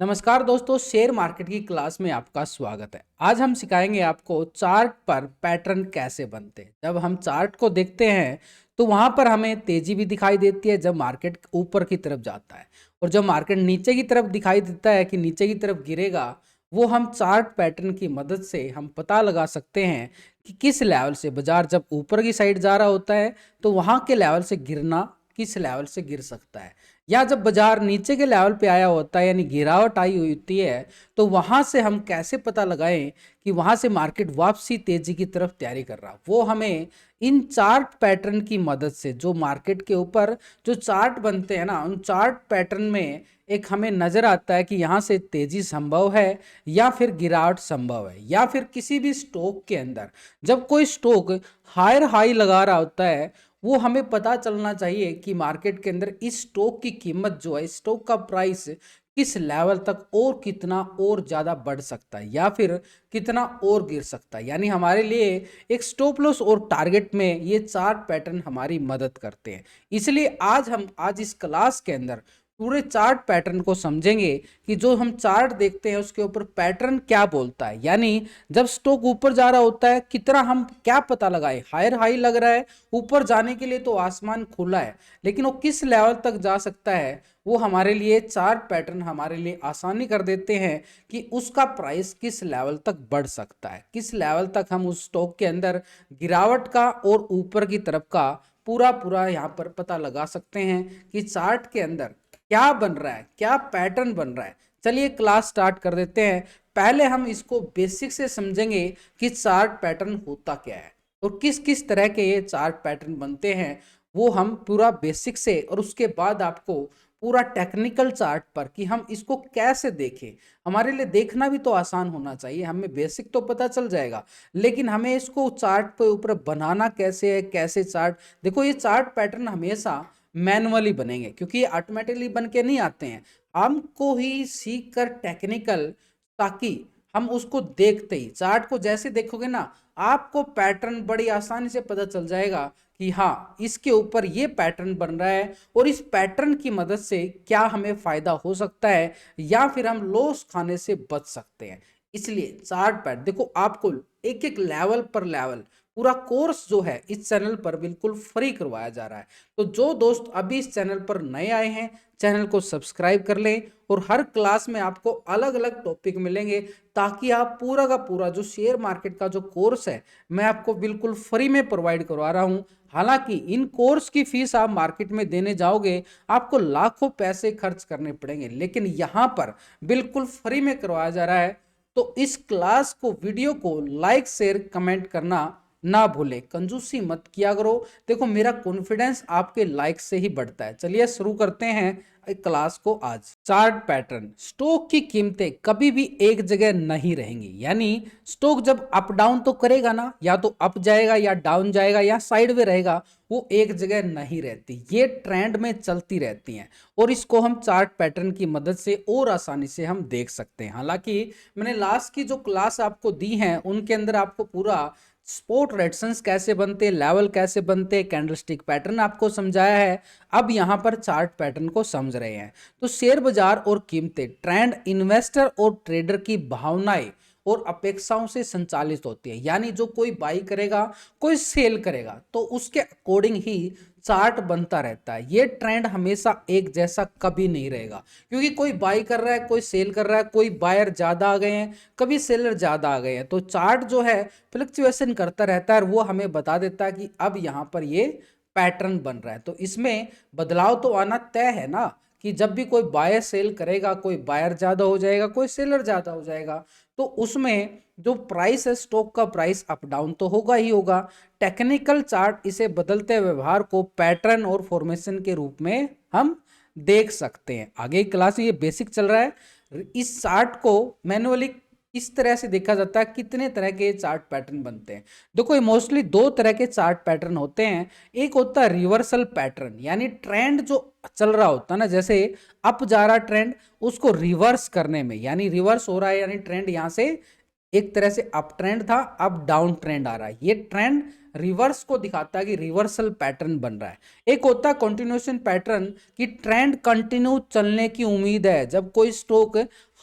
नमस्कार दोस्तों, share market की क्लास में आपका स्वागत है। आज हम सिखाएंगे आपको चार्ट पर पैटर्न कैसे बनते हैं। जब हम चार्ट को देखते हैं तो वहां पर हमें तेजी भी दिखाई देती है जब मार्केट ऊपर की तरफ जाता है, और जब मार्केट नीचे की तरफ दिखाई देता है कि नीचे की तरफ गिरेगा, वो हम चार्ट पैटर्न की मदद से हम पता लगा सकते हैं कि किस लेवल से बाजार जब ऊपर की साइड जा रहा होता है तो वहां के लेवल से गिरना किस लेवल से गिर सकता है, या जब बाजार नीचे के लेवल पे आया होता है यानी गिरावट आई हुई होती है तो वहां से हम कैसे पता लगाएं कि वहां से मार्केट वापसी तेजी की तरफ तैयारी कर रहा। वो हमें इन चार्ट पैटर्न की मदद से, जो मार्केट के ऊपर जो चार्ट बनते हैं ना, उन चार्ट पैटर्न में एक हमें नजर आता है कि यहाँ से तेजी संभव है या फिर गिरावट संभव है। या फिर किसी भी स्टॉक के अंदर जब कोई स्टॉक हायर हाई लगा रहा होता है, वो हमें पता चलना चाहिए कि मार्केट के अंदर इस स्टॉक की कीमत जो है, स्टॉक का प्राइस किस लेवल तक और कितना और ज़्यादा बढ़ सकता है या फिर कितना और गिर सकता है। यानी हमारे लिए एक स्टॉप लॉस और टारगेट में ये चार्ट पैटर्न हमारी मदद करते हैं। इसलिए आज इस क्लास के अंदर पूरे चार्ट पैटर्न को समझेंगे कि जो हम चार्ट देखते हैं उसके ऊपर पैटर्न क्या बोलता है। यानी जब स्टॉक ऊपर जा रहा होता है कितना हम क्या पता लगाए, हायर हाई लग रहा है, ऊपर जाने के लिए तो आसमान खुला है, लेकिन वो किस लेवल तक जा सकता है, वो हमारे लिए चार्ट पैटर्न हमारे लिए आसानी कर देते हैं कि उसका प्राइस किस लेवल तक बढ़ सकता है, किस लेवल तक हम उस स्टॉक के अंदर गिरावट का और ऊपर की तरफ का पूरा पूरा यहाँ पर पता लगा सकते हैं कि चार्ट के अंदर क्या बन रहा है, क्या पैटर्न बन रहा है। चलिए क्लास स्टार्ट कर देते हैं। पहले हम इसको बेसिक से समझेंगे कि चार्ट पैटर्न होता क्या है और किस किस तरह के ये चार्ट पैटर्न बनते हैं, वो हम पूरा बेसिक से, और उसके बाद आपको पूरा टेक्निकल चार्ट पर कि हम इसको कैसे देखें। हमारे लिए देखना भी तो आसान होना चाहिए, हमें बेसिक तो पता चल जाएगा, लेकिन हमें इसको चार्ट पे ऊपर बनाना कैसे है, कैसे चार्ट। देखो, ये चार्ट पैटर्न हमेशा मैनुअली बनेंगे क्योंकि ये ऑटोमेटिकली बन के नहीं आते हैं, हमको ही सीख कर टेक्निकल, ताकि हम उसको देखते ही चार्ट को जैसे देखोगे ना, आपको पैटर्न बड़ी आसानी से पता चल जाएगा कि हाँ, इसके ऊपर ये पैटर्न बन रहा है और इस पैटर्न की मदद से क्या हमें फायदा हो सकता है या फिर हम लॉस खाने से बच सकते हैं। इसलिए चार्ट पैटर्न देखो, आपको एक एक लेवल पर लेवल पूरा कोर्स जो है इस चैनल पर बिल्कुल फ्री करवाया जा रहा है। तो जो दोस्त अभी इस चैनल पर नए आए हैं, चैनल को सब्सक्राइब कर लें, और हर क्लास में आपको अलग अलग टॉपिक मिलेंगे ताकि आप पूरा का पूरा जो शेयर मार्केट का जो कोर्स है मैं आपको बिल्कुल फ्री में प्रोवाइड करवा रहा हूं। हालांकि इन कोर्स की फीस आप मार्केट में देने जाओगे आपको लाखों पैसे खर्च करने पड़ेंगे, लेकिन यहाँ पर बिल्कुल फ्री में करवाया जा रहा है। तो इस क्लास को, वीडियो को लाइक शेयर कमेंट करना ना भूले, कंजूसी मत किया करो। देखो, मेरा कॉन्फिडेंस आपके लाइक से ही बढ़ता है। चलिए शुरू करते हैं क्लास को। आज चार्ट पैटर्न, स्टॉक की कीमतें कभी भी एक जगह नहीं रहेंगी। यानी स्टॉक जब अप डाउन तो करेगा ना, या तो अप जाएगा या डाउन जाएगा या साइड में रहेगा, वो एक जगह नहीं रहती, ये ट्रेंड में चलती रहती हैं, और इसको हम चार्ट पैटर्न की मदद से और आसानी से हम देख सकते हैं। हालांकि मैंने लास्ट की जो क्लास आपको दी है उनके अंदर आपको पूरा स्पॉट रेजिस्टेंस कैसे बनते, लेवल कैसे बनते, कैंडलस्टिक पैटर्न आपको समझाया है। अब यहाँ पर चार्ट पैटर्न को समझ रहे हैं। तो शेयर बाजार और कीमतें ट्रेंड, इन्वेस्टर और ट्रेडर की भावनाएं और अपेक्षाओं से संचालित होती है। यानी जो कोई बाई करेगा, कोई सेल करेगा, तो उसके अकॉर्डिंग ही चार्ट बनता रहता है। ये ट्रेंड हमेशा एक जैसा कभी नहीं रहेगा, क्योंकि कोई बाई कर रहा है, कोई सेल कर रहा है, कोई बायर ज्यादा आ गए हैं, कभी सेलर ज्यादा आ गए हैं, तो चार्ट जो है फ्लक्चुएशन करता रहता है और वो हमें बता देता है कि अब यहाँ पर ये पैटर्न बन रहा है। तो इसमें बदलाव तो आना तय है ना, कि जब भी कोई बायर सेल करेगा, कोई बायर ज्यादा हो जाएगा, कोई सेलर ज्यादा हो जाएगा, तो उसमें जो प्राइस है, स्टॉक का प्राइस अप डाउन तो होगा ही होगा। टेक्निकल चार्ट इसे बदलते व्यवहार को पैटर्न और फॉर्मेशन के रूप में हम देख सकते हैं। आगे क्लास में ये बेसिक चल रहा है। इस चार्ट को मैनुअली इस तरह से देखा जाता है, कितने तरह के चार्ट पैटर्न बनते हैं। देखो, ये मोस्टली दो तरह के चार्ट पैटर्न होते हैं। एक होता है रिवर्सल पैटर्न, यानी ट्रेंड जो चल रहा होता है ना, जैसे अप जा रहा ट्रेंड, उसको रिवर्स करने में, यानी रिवर्स हो रहा है, यानी ट्रेंड यहाँ से एक तरह से अप ट्रेंड था, अब डाउन ट्रेंड आ रहा है। ये ट्रेंड रिवर्स को दिखाता है कि रिवर्सल पैटर्न बन रहा है। एक होता है कंटिन्यूएशन पैटर्न कि ट्रेंड कंटिन्यू चलने की उम्मीद है। जब कोई स्टॉक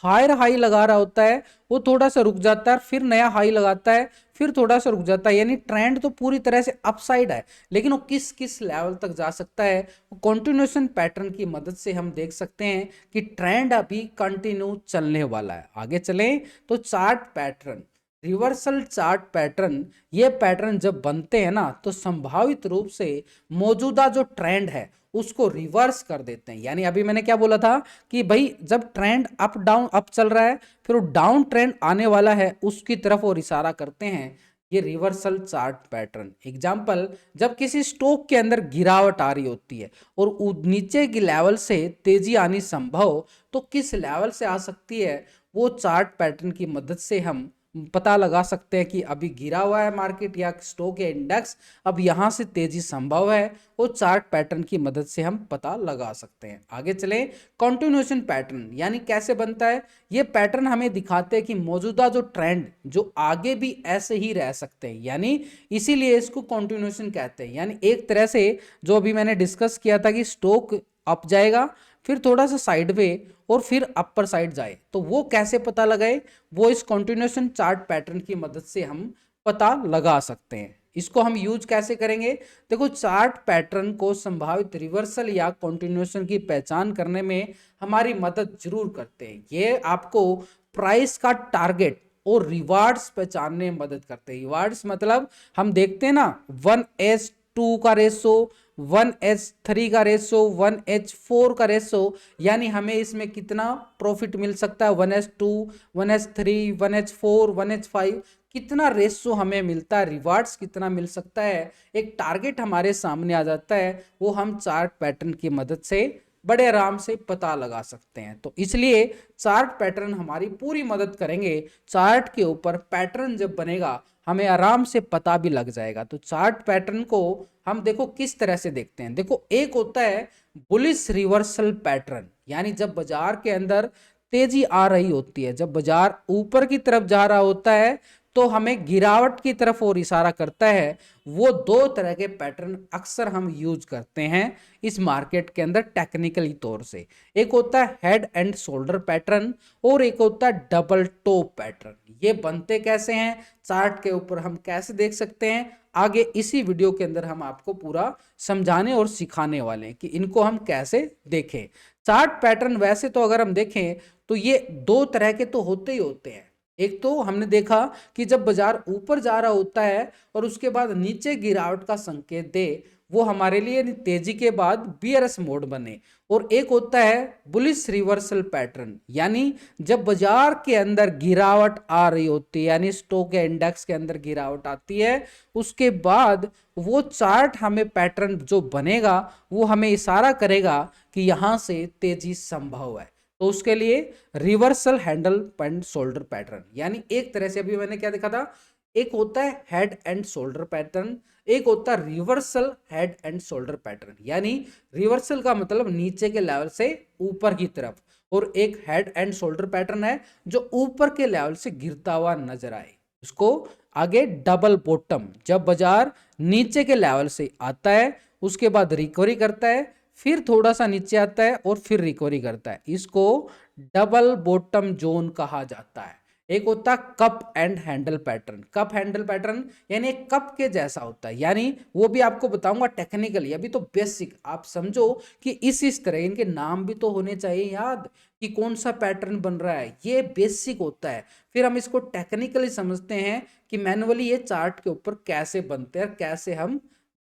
हायर हाई लगा रहा होता है, वो थोड़ा सा रुक जाता है, फिर नया हाई लगाता है, फिर थोड़ा सा रुक जाता है, यानी ट्रेंड तो पूरी तरह से अपसाइड है, लेकिन वो किस किस लेवल तक जा सकता है, वो कंटिन्यूएशन पैटर्न की मदद से हम देख सकते हैं कि ट्रेंड अभी कंटिन्यू चलने वाला है। आगे चलें तो chart pattern, reversal chart pattern, ये पैटर्न जब बनते हैं ना तो संभावित रूप से मौजूदा जो ट्रेंड है उसको रिवर्स कर देते हैं। यानी अभी मैंने क्या बोला था कि भाई जब ट्रेंड अप डाउन अप चल रहा है, फिर वो डाउन ट्रेंड आने वाला है, उसकी तरफ वो इशारा करते हैं, ये रिवर्सल चार्ट पैटर्न। एग्जाम्पल, जब किसी स्टॉक के अंदर गिरावट आ रही होती है और नीचे की लेवल से तेजी आनी संभव, तो किस लेवल से आ सकती है वो चार्ट पैटर्न की मदद से हम पता लगा सकते हैं कि अभी गिरा हुआ है मार्केट या स्टॉक या इंडेक्स, अब यहां से तेजी संभव है, वो चार्ट पैटर्न की मदद से हम पता लगा सकते हैं। आगे चलें, कंटिन्यूएशन पैटर्न यानी कैसे बनता है। ये पैटर्न हमें दिखाते हैं कि मौजूदा जो ट्रेंड जो आगे भी ऐसे ही रह सकते हैं, यानी इसीलिए इसको कंटिन्यूएशन कहते हैं। यानी एक तरह से जो अभी मैंने डिस्कस किया था कि स्टॉक अप जाएगा, फिर थोड़ा सा साइडवे और फिर अपर साइड जाए, तो वो कैसे पता लगाए, वो इस कंटिन्यूएशन चार्ट पैटर्न की मदद से हम पता लगा सकते हैं। इसको हम यूज कैसे करेंगे, देखो चार्ट पैटर्न को संभावित रिवर्सल या कंटिन्यूएशन की पहचान करने में हमारी मदद जरूर करते हैं। ये आपको प्राइस का टारगेट और रिवार्ड्स पहचानने में मदद करते हैं। रिवार्ड्स मतलब हम देखते हैं ना 1:2 का रेशो, 1:3 का रेशो, 1:4 का रेशो, यानी हमें इसमें कितना प्रॉफिट मिल सकता है, 1:2, 1:3, 1:4, 1:5, कितना रेशो हमें मिलता है, रिवार्ड्स कितना मिल सकता है, एक टारगेट हमारे सामने आ जाता है, वो हम चार्ट पैटर्न की मदद से बड़े आराम से पता लगा सकते हैं। तो इसलिए चार्ट पैटर्न हमारी पूरी मदद करेंगे। चार्ट के ऊपर पैटर्न जब बनेगा हमें आराम से पता भी लग जाएगा। तो चार्ट पैटर्न को हम देखो किस तरह से देखते हैं। देखो एक होता है बुलिश रिवर्सल पैटर्न, यानी जब बाजार के अंदर तेजी आ रही होती है, जब बाजार ऊपर की तरफ जा रहा होता है तो हमें गिरावट की तरफ और इशारा करता है। वो दो तरह के पैटर्न अक्सर हम यूज करते हैं इस मार्केट के अंदर टेक्निकली तौर से। एक होता है हेड एंड शोल्डर पैटर्न और एक होता है डबल टॉप पैटर्न। ये बनते कैसे हैं, चार्ट के ऊपर हम कैसे देख सकते हैं, आगे इसी वीडियो के अंदर हम आपको पूरा समझाने और सिखाने वाले हैं कि इनको हम कैसे देखें। चार्ट पैटर्न वैसे तो अगर हम देखें तो ये दो तरह के तो होते ही होते हैं। एक तो हमने देखा कि जब बाजार ऊपर जा रहा होता है और उसके बाद नीचे गिरावट का संकेत दे, वो हमारे लिए तेजी के बाद बियरस मोड बने। और एक होता है बुलिश रिवर्सल पैटर्न, यानी जब बाजार के अंदर गिरावट आ रही होती है, यानी स्टॉक या इंडेक्स के अंदर गिरावट आती है, उसके बाद वो चार्ट हमें पैटर्न जो बनेगा वो हमें इशारा करेगा कि यहां से तेजी संभव है। तो उसके लिए reversal handle and shoulder pattern, यानी एक तरह से अभी मैंने क्या देखा था, एक होता है हेड एंड शोल्डर पैटर्न, एक होता है reversal head and shoulder pattern. यानी रिवर्सल का मतलब नीचे के लेवल से ऊपर की तरफ, और एक हेड एंड शोल्डर पैटर्न है जो ऊपर के लेवल से गिरता हुआ नजर आए। उसको आगे डबल बॉटम, जब बाजार नीचे के लेवल से आता है उसके बाद रिकवरी करता है, फिर थोड़ा सा नीचे आता है और फिर रिकवरी करता है, इसको डबल बॉटम जोन कहा जाता है। एक होता है cup and handle pattern. Cup handle pattern यानी एक कप के जैसा होता है, यानी वो भी आपको बताऊंगा टेक्निकली, अभी तो बेसिक आप समझो कि इस तरह इनके नाम भी तो होने चाहिए याद कि कौन सा पैटर्न बन रहा है, ये बेसिक होता है। फिर हम इसको टेक्निकली समझते हैं कि मैनुअली ये चार्ट के ऊपर कैसे बनते हैं, कैसे हम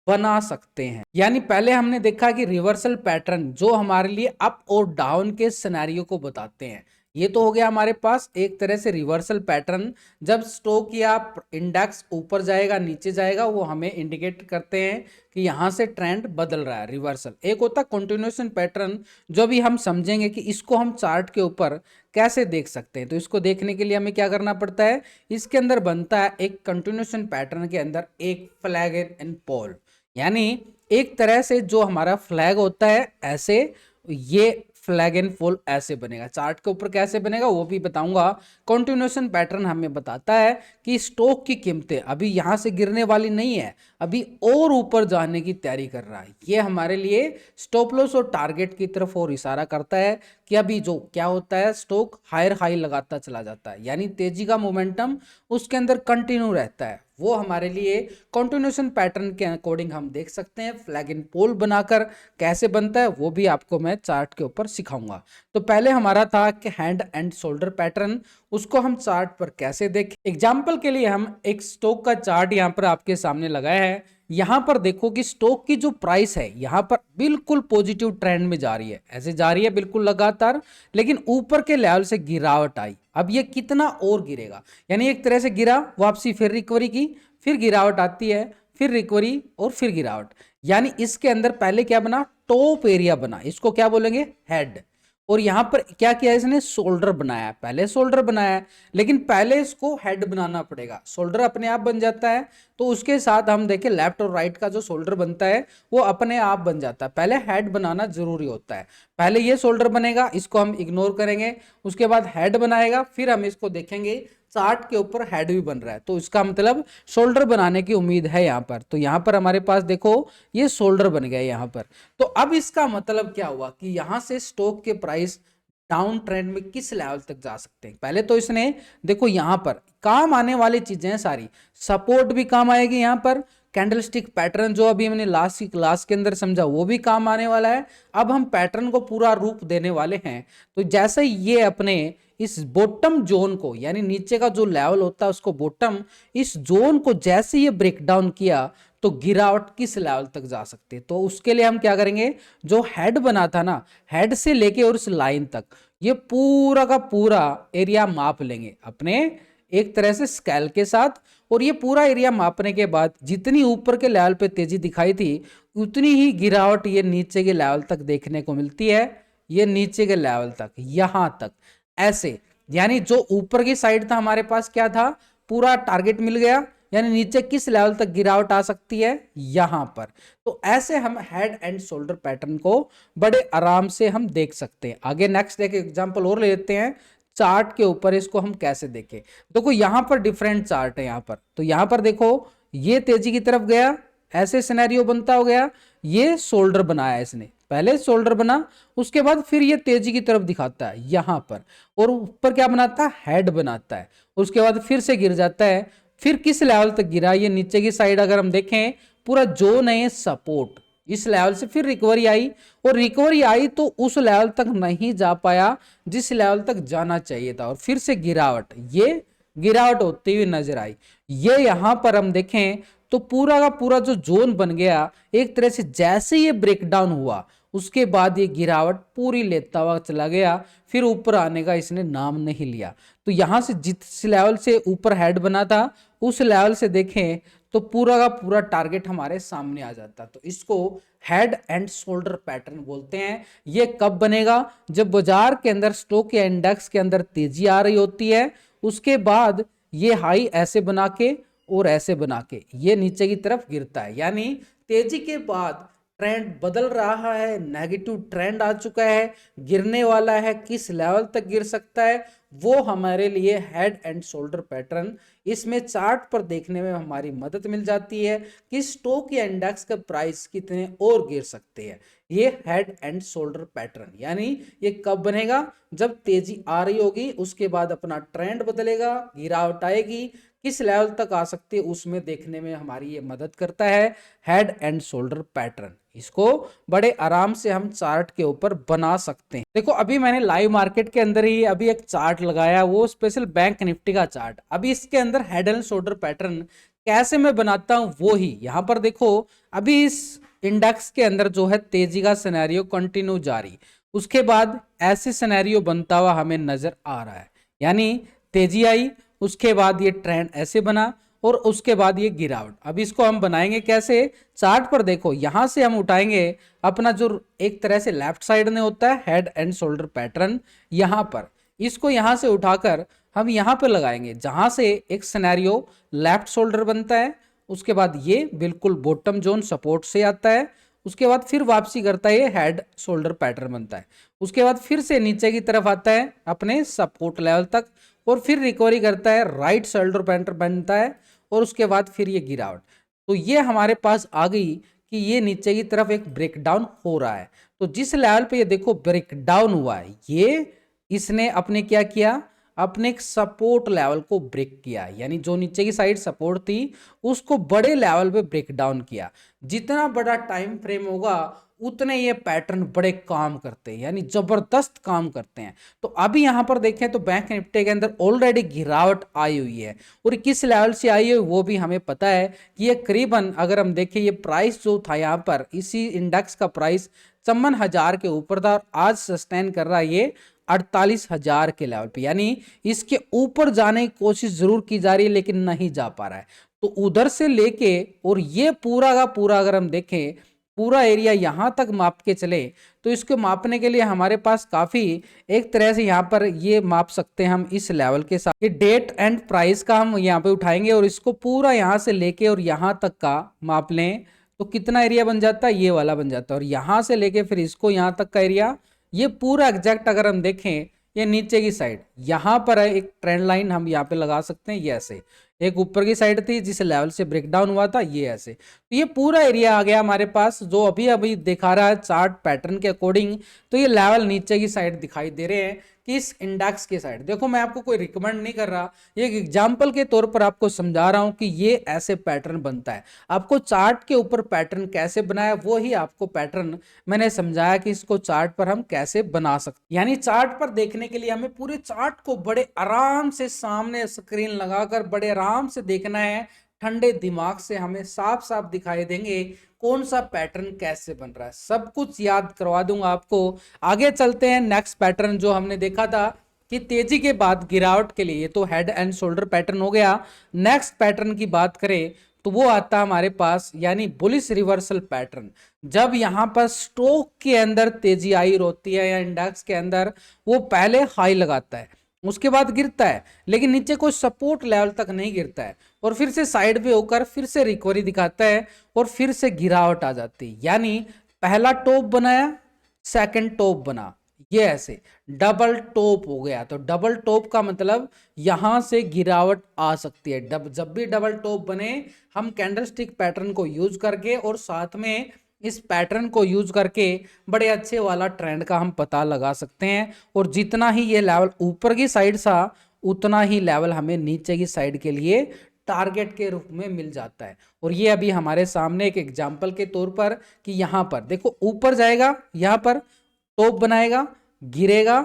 बना सकते हैं। यानी पहले हमने देखा कि रिवर्सल पैटर्न जो हमारे लिए अप और डाउन के सिनेरियो को बताते हैं। ये तो हो गया हमारे पास एक तरह से रिवर्सल पैटर्न, जब स्टॉक या इंडेक्स ऊपर जाएगा नीचे जाएगा वो हमें इंडिकेट करते हैं कि यहाँ से ट्रेंड बदल रहा है, रिवर्सल। एक होता है कंटिन्यूएशन पैटर्न, जो भी हम समझेंगे कि इसको हम चार्ट के ऊपर कैसे देख सकते हैं। तो इसको देखने के लिए हमें क्या करना पड़ता है, इसके अंदर बनता है एक कंटिन्यूएशन पैटर्न के अंदर एक फ्लैग एंड पोल, यानी एक तरह से जो हमारा फ्लैग होता है ऐसे ये फ्लैग एंड फॉल ऐसे बनेगा। चार्ट के ऊपर कैसे बनेगा वो भी बताऊंगा। कंटिन्यूएशन पैटर्न हमें बताता है कि स्टॉक की कीमतें अभी यहां से गिरने वाली नहीं है, अभी और ऊपर जाने की तैयारी कर रहा है। ये हमारे लिए स्टॉप लॉस और टारगेट की तरफ और इशारा करता है कि अभी जो क्या होता है, स्टॉक हायर हाई लगाता चला जाता है, यानी तेजी का मोमेंटम उसके अंदर कंटिन्यू रहता है। वो हमारे लिए कंटिन्यूएशन पैटर्न के अकॉर्डिंग हम देख सकते हैं। फ्लैग एंड पोल बनाकर कैसे बनता है वो भी आपको मैं चार्ट के ऊपर सिखाऊंगा। तो पहले हमारा था कि हैंड एंड शोल्डर पैटर्न, उसको हम चार्ट पर कैसे देखें। एग्जाम्पल के लिए हम एक स्टॉक का चार्ट यहाँ पर आपके सामने लगाया है। यहां पर देखो कि स्टॉक की जो प्राइस है यहां पर बिल्कुल पॉजिटिव ट्रेंड में जा रही है, ऐसे जा रही है बिल्कुल लगातार, लेकिन ऊपर के लेवल से गिरावट आई। अब ये कितना और गिरेगा, यानी एक तरह से गिरा, वापसी फिर रिकवरी की, फिर गिरावट आती है, फिर रिकवरी और फिर गिरावट। यानी इसके अंदर पहले क्या बना, टॉप एरिया बना, इसको क्या बोलेंगे, हेड। और यहां पर क्या किया इसने, शोल्डर बनाया। पहले शोल्डर बनाया, लेकिन पहले इसको हेड बनाना पड़ेगा। शोल्डर अपने आप बन जाता है तो उसके साथ हम देखें लेफ्ट और राइट का जो शोल्डर बनता है वो अपने आप बन जाता है। पहले हेड बनाना जरूरी होता है। पहले ये शोल्डर बनेगा, इसको हम इग्नोर करेंगे, उसके बाद हेड बनाएगा, फिर हम इसको देखेंगे चार्ट के ऊपर हेड भी बन रहा है, तो इसका मतलब शोल्डर बनाने की उम्मीद है यहां पर। तो यहां पर हमारे पास देखो ये शोल्डर बन गया यहां पर। तो अब इसका मतलब क्या हुआ कि यहां से स्टॉक के प्राइस डाउन ट्रेंड में किस लेवल तक जा सकते हैं। पहले तो इसने देखो यहां पर काम आने वाली चीजें हैं सारी, सपोर्ट भी काम आएगी यहां पर, कैंडलस्टिक पैटर्न जो अभी मैंने लास्ट की क्लास के अंदर समझा वो भी काम आने वाला है। अब हम पैटर्न को पूरा रूप देने वाले हैं। तो जैसे ये अपने इस बॉटम जोन को, यानी नीचे का जो लेवल होता है उसको बॉटम, इस जोन को जैसे ये ब्रेक डाउन किया तो गिरावट किस लेवल तक जा सकती है। तो उसके लिए हम क्या करेंगे, जो हेड बना था ना, हेड से लेके और इस लाइन तक ये पूरा का पूरा एरिया माप लेंगे अपने एक तरह से स्केल के साथ। और ये पूरा एरिया मापने के बाद जितनी ऊपर के लेवल पे तेजी दिखाई थी उतनी ही गिरावट ये नीचे के लेवल तक देखने को मिलती है। ये नीचे के लेवल तक, यहां तक ऐसे, यानी जो ऊपर की साइड था हमारे पास क्या था, पूरा टारगेट मिल गया, यानी नीचे किस लेवल तक गिरावट आ सकती है, यहां पर। तो ऐसे हम हेड एंड शोल्डर पैटर्न को बड़े आराम से हम देख सकते हैं। आगे नेक्स्ट एक एग्जांपल और ले लेते हैं चार्ट के ऊपर, इसको हम कैसे देखें। देखो यहां पर डिफरेंट चार्ट है यहां पर। तो यहां पर देखो ये तेजी की तरफ गया, ऐसे सिनेरियो बनता हो गया, ये शोल्डर बनाया इसने, पहले शोल्डर बना, उसके बाद फिर ये तेजी की तरफ दिखाता है यहां पर, और ऊपर क्या बनाता है, हेड बनाता है, उसके बाद फिर से गिर जाता है। फिर किस लेवल तक गिरा, ये नीचे की साइड अगर हम देखें पूरा जोन है सपोर्ट, इस लेवल से फिर रिकवरी आई, और रिकवरी आई तो उस लेवल तक नहीं जा पाया जिस लेवल तक जाना चाहिए था, और फिर से गिरावट, ये गिरावट होती हुई नजर आई। ये यहां पर हम देखें तो पूरा का पूरा जो जोन बन गया एक तरह से, जैसे ये ब्रेकडाउन हुआ उसके बाद ये गिरावट पूरी लेता हुआ चला गया, फिर ऊपर आने का इसने नाम नहीं लिया। तो यहां से जिस लेवल से ऊपर हेड बना था उस लेवल से देखें तो पूरा का पूरा टारगेट हमारे सामने आ जाता। तो इसको हेड एंड शोल्डर पैटर्न बोलते हैं। ये कब बनेगा, जब बाजार के अंदर स्टॉक या इंडेक्स के अंदर तेजी आ रही होती है, उसके बाद ये हाई ऐसे बना के और ऐसे बना के ये नीचे की तरफ गिरता है, यानी तेजी के बाद ट्रेंड बदल रहा है, नेगेटिव ट्रेंड आ चुका है, गिरने वाला है, किस लेवल तक गिर सकता है, वो हमारे लिए हेड एंड शोल्डर पैटर्न इसमें चार्ट पर देखने में हमारी मदद मिल जाती है कि स्टॉक या इंडेक्स का प्राइस कितने और गिर सकते हैं। ये हेड एंड शोल्डर पैटर्न, यानी ये कब बनेगा, जब तेजी आ रही होगी, उसके बाद अपना ट्रेंड बदलेगा, गिरावट आएगी, किस लेवल तक आ सकती है उसमें देखने में हमारी ये मदद करता है हेड एंड शोल्डर पैटर्न। इसको बड़े आराम से हम चार्ट के ऊपर बना सकते हैं। देखो अभी मैंने लाइव मार्केट के अंदर ही अभी एक चार्ट लगाया, वो स्पेशल बैंक निफ्टी का चार्ट। अभी इसके अंदर हेड एंड शोल्डर पैटर्न कैसे मैं बनाता हूं वो ही यहां पर देखो। अभी इस इंडेक्स के अंदर जो है तेजी का सिनेरियो कंटिन्यू जारी, उसके बाद ऐसे सिनेरियो बनता हुआ हमें नजर आ रहा है, यानी तेजी आई, उसके बाद ये ट्रेंड ऐसे बना, और उसके बाद ये गिरावट। अब इसको हम बनाएंगे कैसे, चार्ट पर देखो यहां से हम उठाएंगे अपना जो एक तरह से लेफ्ट साइड में होता है हेड एंड शोल्डर पैटर्न, यहां पर इसको यहां से उठाकर हम यहां पर लगाएंगे जहां से एक सिनेरियो लेफ्ट शोल्डर बनता है, उसके बाद ये बिल्कुल बॉटम जोन सपोर्ट से आता है, उसके बाद फिर वापसी करता है, ये हेड शोल्डर पैटर्न बनता है। उसके बाद फिर से नीचे की तरफ आता है अपने सपोर्ट लेवल तक, और फिर रिकवरी करता है, राइट शोल्डर पैटर्न बनता है, और उसके बाद फिर ये गिरावट। तो ये हमारे पास आ गई कि ये नीचे की तरफ एक ब्रेकडाउन हो रहा है। तो जिस लेवल पे ये देखो ब्रेकडाउन हुआ है, ये इसने अपने क्या किया, अपने एक सपोर्ट लेवल को ब्रेक किया, यानी जो नीचे की साइड सपोर्ट थी उसको बड़े लेवल पे ब्रेक डाउन किया। जितना बड़ा टाइम फ्रेम होगा उतने ये पैटर्न बड़े काम करते हैं, यानी जबरदस्त काम करते हैं। तो अभी यहां पर देखें तो बैंक निफ्टी के अंदर ऑलरेडी गिरावट आई हुई है, और किस लेवल से आई है वो भी हमें पता है कि ये करीबन, अगर हम देखें ये प्राइस जो था यहाँ पर, इसी इंडेक्स का प्राइस 54,000 के ऊपर था, और आज सस्टेन कर रहा है ये 48,000 के लेवल पे, यानी इसके ऊपर जाने की कोशिश जरूर की जा रही है लेकिन नहीं जा पा रहा है। तो उधर से लेके और ये पूरा का पूरा अगर हम देखें, पूरा एरिया यहां तक माप के चले, तो इसको मापने के लिए हमारे पास काफी एक तरह से यहां पर ये माप सकते हैं हम इस लेवल के साथ। ये डेट एंड प्राइस का हम यहाँ पे उठाएंगे और इसको पूरा यहां से लेके और यहां तक का माप लें, तो कितना एरिया बन जाता है, ये वाला बन जाता है। और यहां से लेके फिर इसको यहां तक का एरिया, ये पूरा एग्जैक्ट अगर हम देखें, ये नीचे की साइड यहां पर है, एक ट्रेंड लाइन हम यहाँ पे लगा सकते हैं, ये ऐसे एक ऊपर की साइड थी जिस लेवल से ब्रेकडाउन हुआ था, ये ऐसे। तो ये पूरा एरिया आ गया हमारे पास, जो अभी अभी दिखा रहा है चार्ट पैटर्न के अकॉर्डिंग। तो ये लेवल नीचे की साइड दिखाई दे रहे हैं कि इस इंडेक्स की साइड। देखो मैं आपको कोई रिकमेंड नहीं कर रहा, ये एक एग्जांपल के तौर पर आपको समझा रहा हूं कि ये ऐसे पैटर्न बनता है। आपको चार्ट के ऊपर पैटर्न कैसे बनाया, वो ही आपको पैटर्न मैंने समझाया कि इसको चार्ट पर हम कैसे बना सकते। यानी चार्ट पर देखने के लिए हमें पूरे चार्ट को बड़े आराम से सामने स्क्रीन लगाकर बड़े आराम से देखना है, ठंडे दिमाग से हमें साफ साफ दिखाई देंगे कौन सा पैटर्न कैसे बन रहा है, सब कुछ याद करवा दूंगा आपको। आगे चलते हैं, नेक्स्ट पैटर्न जो हमने देखा था कि तेजी के बाद गिरावट के लिए, ये तो हेड एंड शोल्डर पैटर्न हो गया। नेक्स्ट पैटर्न की बात करें तो वो आता है हमारे पास, यानी बुलिश रिवर्सल पैटर्न। जब यहां पर स्टॉक के अंदर तेजी आई होती है या इंडेक्स के अंदर, वो पहले हाई लगाता है, उसके बाद गिरता है, लेकिन नीचे कोई सपोर्ट लेवल तक नहीं गिरता है, और फिर से साइड पे होकर फिर से रिकवरी दिखाता है, और फिर से गिरावट आ जाती है। यानी पहला टॉप बनाया, सेकंड टॉप बना, ये ऐसे डबल टॉप हो गया। तो डबल टॉप का मतलब यहां से गिरावट आ सकती है। जब भी डबल टॉप बने, हम कैंडलस्टिक पैटर्न को यूज करके और साथ में इस पैटर्न को यूज करके बड़े अच्छे वाला ट्रेंड का हम पता लगा सकते हैं। और जितना ही ये लेवल ऊपर की साइड सा, उतना ही लेवल हमें नीचे की साइड के लिए टारगेट के रूप में मिल जाता है। और ये अभी हमारे सामने एक एग्जांपल के तौर पर कि यहां पर देखो ऊपर जाएगा, यहां पर टॉप बनाएगा, गिरेगा,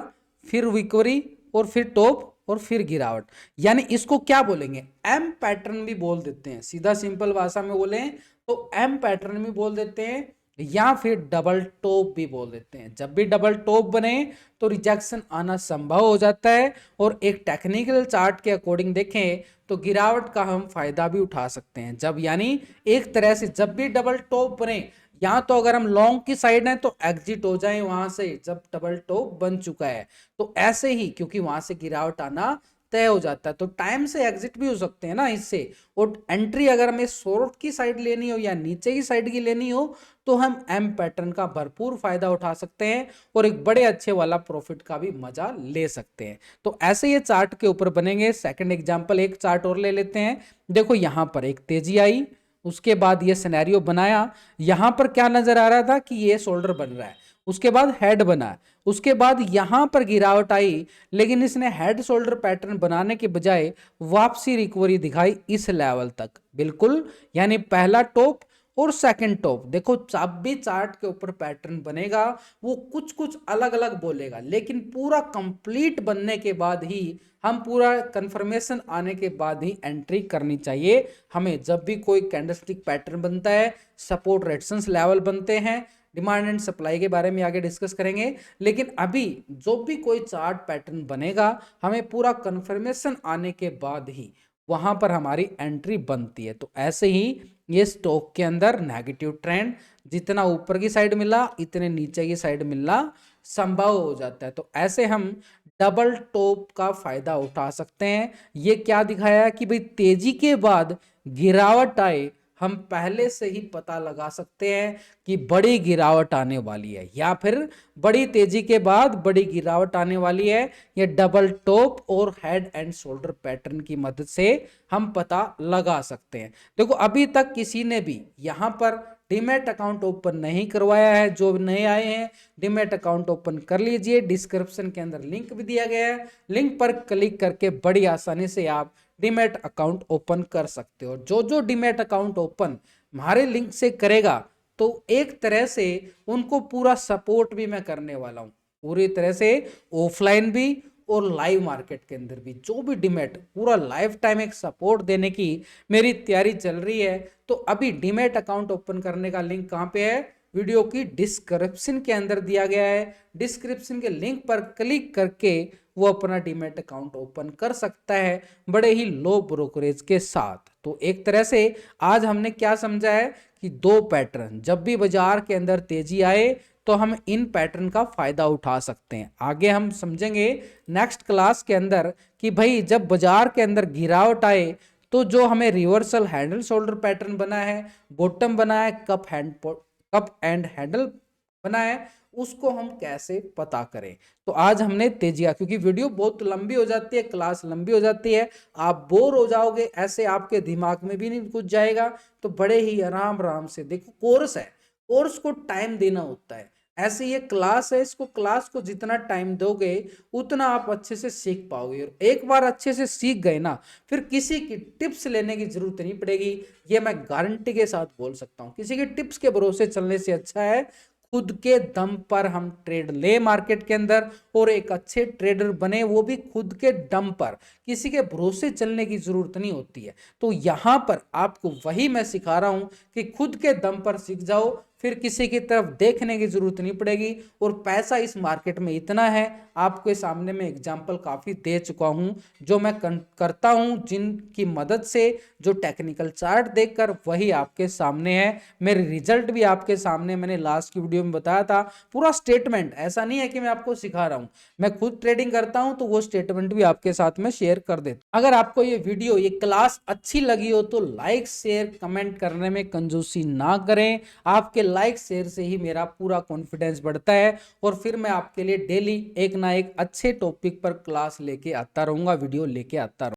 फिर रिकवरी, और फिर टॉप, और फिर गिरावट। यानी इसको क्या बोलेंगे, एम पैटर्न भी बोल देते हैं, सीधा सिंपल भाषा में बोले तो एम पैटर्न भी बोल देते हैं, या फिर डबल टॉप भी बोल देते हैं। जब भी डबल टॉप बने तो रिजेक्शन आना संभव हो जाता है, और एक टेक्निकल चार्ट के अकॉर्डिंग देखें तो गिरावट का हम फायदा भी उठा सकते हैं। जब यानी एक तरह से जब भी डबल टॉप बने, या तो अगर हम लॉन्ग की साइड हैं तो एग्जिट हो जाए वहां से जब डबल टॉप बन चुका है, तो ऐसे ही, क्योंकि वहां से गिरावट आना तय हो जाता है, तो टाइम से एग्जिट भी हो सकते हैं ना इससे। और एंट्री अगर हमें शॉर्ट की साइड लेनी हो या नीचे की साइड की लेनी हो, तो हम एम पैटर्न का भरपूर फायदा उठा सकते हैं, और एक बड़े अच्छे वाला प्रॉफिट का भी मजा ले सकते हैं। तो ऐसे ये चार्ट के ऊपर बनेंगे। सेकंड एग्जांपल एक चार्ट और ले लेते हैं। देखो यहां पर एक तेजी आई, उसके बाद ये सिनेरियो बनाया, यहां पर क्या नजर आ रहा था कि ये शोल्डर बन रहा है, उसके बाद हेड बना, उसके बाद यहां पर गिरावट आई, लेकिन इसने हेड शोल्डर पैटर्न बनाने के बजाय वापसी रिकवरी दिखाई इस लेवल तक, बिल्कुल। यानी पहला टॉप और सेकंड टॉप, देखो जब भी चार्ट के ऊपर पैटर्न बनेगा वो कुछ कुछ अलग अलग बोलेगा, लेकिन पूरा कंप्लीट बनने के बाद ही, हम पूरा कंफर्मेशन आने के बाद ही एंट्री करनी चाहिए हमें। जब भी कोई कैंडलस्टिक पैटर्न बनता है, सपोर्ट रेजिस्टेंस लेवल बनते हैं, डिमांड एंड सप्लाई के बारे में आगे डिस्कस करेंगे, लेकिन अभी जो भी कोई चार्ट पैटर्न बनेगा, हमें पूरा कंफर्मेशन आने के बाद ही वहां पर हमारी एंट्री बनती है। तो ऐसे ही ये स्टॉक के अंदर नेगेटिव ट्रेंड जितना ऊपर की साइड मिला, इतने नीचे की साइड मिलना संभव हो जाता है। तो ऐसे हम डबल टॉप का फायदा उठा सकते हैं। ये क्या दिखाया कि भाई तेजी के बाद गिरावट आए, हम पहले से ही पता लगा सकते हैं कि बड़ी गिरावट आने वाली है या फिर बड़ी तेजी के बाद बड़ी गिरावट आने वाली है। ये डबल टॉप और हेड एंड शोल्डर पैटर्न की मदद से हम पता लगा सकते हैं। देखो अभी तक किसी ने भी यहां पर डीमैट अकाउंट ओपन नहीं करवाया है, जो नए आए हैं डीमैट अकाउंट ओपन कर लीजिए। डिस्क्रिप्शन के अंदर लिंक भी दिया गया है, लिंक पर क्लिक करके बड़ी आसानी से आप डीमैट अकाउंट ओपन कर सकते हो। जो जो डीमैट अकाउंट ओपन हमारे लिंक से करेगा तो एक तरह से उनको पूरा सपोर्ट भी मैं करने वाला हूं, पूरी तरह से ऑफलाइन भी और लाइव मार्केट के अंदर भी। जो भी डीमैट पूरा लाइफ टाइम एक सपोर्ट देने की मेरी तैयारी चल रही है। तो अभी डीमैट अकाउंट ओपन करने का लिंक कहां पे है, वीडियो की डिस्क्रिप्शन के अंदर दिया गया है। डिस्क्रिप्शन के लिंक पर क्लिक करके वो अपना डीमैट अकाउंट ओपन कर सकता है बड़े ही लो ब्रोकरेज के साथ। तो एक तरह से आज हमने क्या समझा है कि दो पैटर्न, जब भी बाजार के अंदर तेजी आए तो हम इन पैटर्न का फायदा उठा सकते हैं। आगे हम समझेंगे नेक्स्ट क्लास के अंदर कि भाई जब बाजार के अंदर गिरावट आए तो जो हमें रिवर्सल हैंडल शोल्डर पैटर्न बना है, बॉटम बना है, कप एंड हैंडल बना है, उसको हम कैसे पता करें। तो आज हमने तेजिया, क्योंकि वीडियो बहुत लंबी हो जाती है, क्लास लंबी हो जाती है, आप बोर हो जाओगे, ऐसे आपके दिमाग में भी नहीं कुछ जाएगा। तो बड़े ही आराम आराम से देखो, कोर्स है, कोर्स को टाइम देना होता है। ऐसे ये क्लास है, इसको क्लास को जितना टाइम दोगे उतना आप अच्छे से सीख पाओगे। और एक बार अच्छे से सीख गए ना, फिर किसी की टिप्स लेने की जरूरत नहीं पड़ेगी। ये मैं गारंटी के साथ बोल सकता हूँ। किसी के टिप्स के भरोसे चलने से अच्छा है खुद के दम पर हम ट्रेड ले मार्केट के अंदर और एक अच्छे ट्रेडर बने, वो भी खुद के दम पर, किसी के भरोसे चलने की जरूरत नहीं होती है। तो यहां पर आपको वही मैं सिखा रहा हूं कि खुद के दम पर सीख जाओ, फिर किसी की तरफ देखने की जरूरत नहीं पड़ेगी। और पैसा इस मार्केट में इतना है, आपके सामने मैं एग्जांपल काफी दे चुका हूं जो मैं करता हूं, जिनकी मदद से, जो टेक्निकल चार्ट देखकर वही आपके सामने है। मेरे रिजल्ट भी आपके सामने मैंने लास्ट की वीडियो में बताया था, पूरा स्टेटमेंट। ऐसा नहीं है कि मैं आपको सिखा रहा हूं, मैं खुद ट्रेडिंग करता हूं तो वो स्टेटमेंट भी आपके साथ में शेयर कर देता। अगर आपको ये वीडियो, ये क्लास अच्छी लगी हो तो लाइक शेयर कमेंट करने में कंजूसी ना करें। आपके लाइक शेयर से ही मेरा पूरा कॉन्फिडेंस बढ़ता है और फिर मैं आपके लिए डेली एक ना एक अच्छे टॉपिक पर क्लास लेके आता रहूंगा, वीडियो लेके आता रहूंगा।